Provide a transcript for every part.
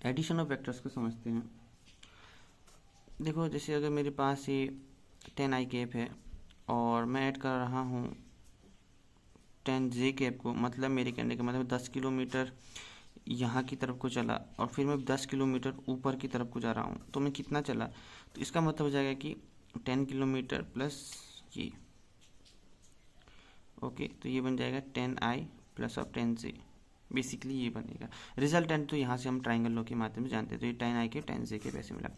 Addition of vectors को समझते हैं। देखो जैसे अगर मेरे पास ये 10i कैप है और मैं ऐड कर रहा हूँ 10j कैप को, मतलब मेरे कहने का मतलब 10 किलोमीटर यहाँ की तरफ को चला और फिर मैं 10 किलोमीटर ऊपर की तरफ को जा रहा हूँ, तो मैं कितना चला, तो इसका मतलब हो जाएगा कि 10 किलोमीटर प्लस ये, ओके, तो ये बन जाएगा 10i plus of 10j, basically ये बनेगा। रिजल्टेंट तो यहाँ से हम ट्राइंगल लॉ के माध्यम से जानते हैं, तो ये 10i के 10j के वैसे मिला।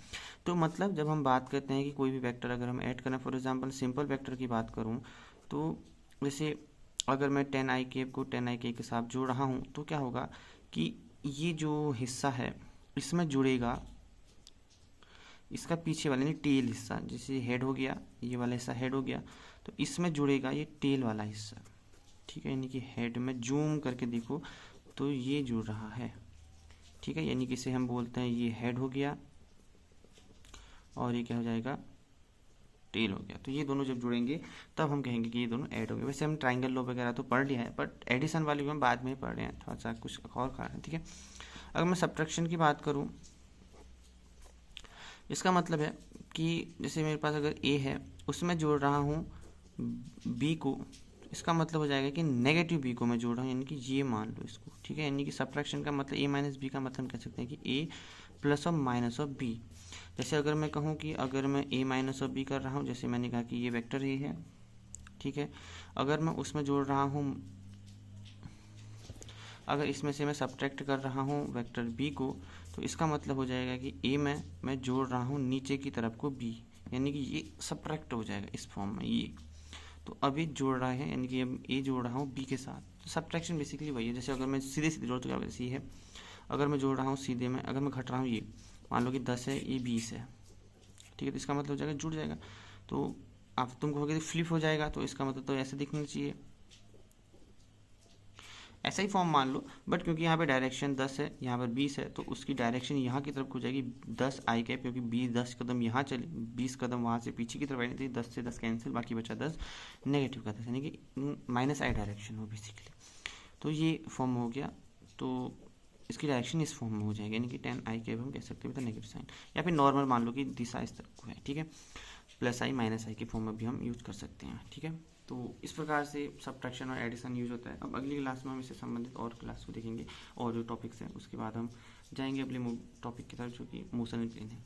तो मतलब जब हम बात करते हैं कि कोई भी वेक्टर अगर हम ऐड करें, फॉर एग्जांपल सिंपल वेक्टर की बात करूँ, तो जैसे अगर मैं 10i कैप को 10i के साथ जोड़ रहा हूँ, तो क्या होगा कि ये जो हिस्सा है इसमें जुड़ेगा इसका पीछे वाला यानी टेल हिस्सा, जैसे हेड हो गया, ये वाला हिस्सा हेड हो गया, तो इसमें जुड़ेगा ये टेल वाला हिस्सा, ठीक है। यानी कि हेड में जूम करके देखो तो ये जुड़ रहा है, ठीक है। यानी कि इसे हम बोलते हैं ये हेड हो गया और ये क्या हो जाएगा, टेल हो गया। तो ये दोनों जब जुड़ेंगे तब हम कहेंगे कि ये दोनों ऐड हो गए। वैसे हम ट्राइंगल लॉ वगैरह तो पढ़ लिया है, बट एडिशन वाली भी हम बाद में पढ़ रहे हैं, थोड़ा सा कुछ और कारण है, ठीक है। अगर मैं सब्ट्रैक्शन की बात करूँ, इसका मतलब है कि जैसे मेरे पास अगर ए है उसमें जोड़ रहा हूँ बी को, इसका मतलब हो जाएगा कि नेगेटिव बी को मैं जोड़ रहा हूँ, यानी कि ये मान लो इसको, ठीक है। यानी कि सब्ट्रैक्शन का मतलब ए माइनस बी का मतलब हम कह सकते हैं कि ए प्लस और माइनस ऑफ बी। जैसे अगर मैं कहूँ कि अगर मैं ए माइनस ऑफ बी कर रहा हूँ, जैसे मैंने कहा कि ये वेक्टर ए है, ठीक है, अगर मैं उसमें जोड़ रहा हूँ, अगर इसमें से मैं सब्ट्रैक्ट कर रहा हूँ वेक्टर बी को, तो इसका मतलब हो जाएगा कि ए में मैं जोड़ रहा हूँ नीचे की तरफ को बी, यानी कि ये सब्ट्रैक्ट हो जाएगा इस फॉर्म में ये। तो अभी जोड़ रहा है यानी कि अब ए जोड़ रहा हूँ बी के साथ, तो सब्ट्रैक्शन बेसिकली वही है। जैसे अगर मैं सीधे सीधे जोड़, तो क्या जैसे ये है, अगर मैं जोड़ रहा हूँ सीधे में, अगर मैं घट रहा हूँ ये, मान लो कि 10 है, ये 20 है, ठीक है, तो इसका मतलब हो जाएगा जुड़ जाएगा। तो आप तुम कहोगे फ्लिप हो जाएगा, तो इसका मतलब तो ऐसे दिखना चाहिए, ऐसा ही फॉर्म मान लो, बट क्योंकि यहाँ पे डायरेक्शन 10 है, यहाँ पर 20 है, तो उसकी डायरेक्शन यहाँ की तरफ हो जाएगी 10 आई कैप, क्योंकि 10 कदम यहाँ चले, 20 कदम वहाँ से पीछे की तरफ आनी थी, 10 से 10 कैंसिल, बाकी बचा 10 नेगेटिव का 10, यानी कि माइनस आई डायरेक्शन हो बेसिकली। तो ये फॉर्म हो गया, तो इसकी डायरेक्शन इस फॉर्म में हो जाएगी, यानी कि 10 आई कैप हम कह सकते हैं विद नेगेटिव साइन, या फिर नॉर्मल मान लो कि दिशा इस तरफ को है, ठीक है, प्लस आई माइनस आई के फॉर्म में भी हम यूज कर सकते हैं, ठीक है। तो इस प्रकार से सब्ट्रैक्शन और एडिशन यूज होता है। अब अगली क्लास में हम इससे संबंधित और क्लास को देखेंगे और जो टॉपिक्स हैं, उसके बाद हम जाएंगे अगले टॉपिक की तरफ जो कि मोशन इन प्लेन है।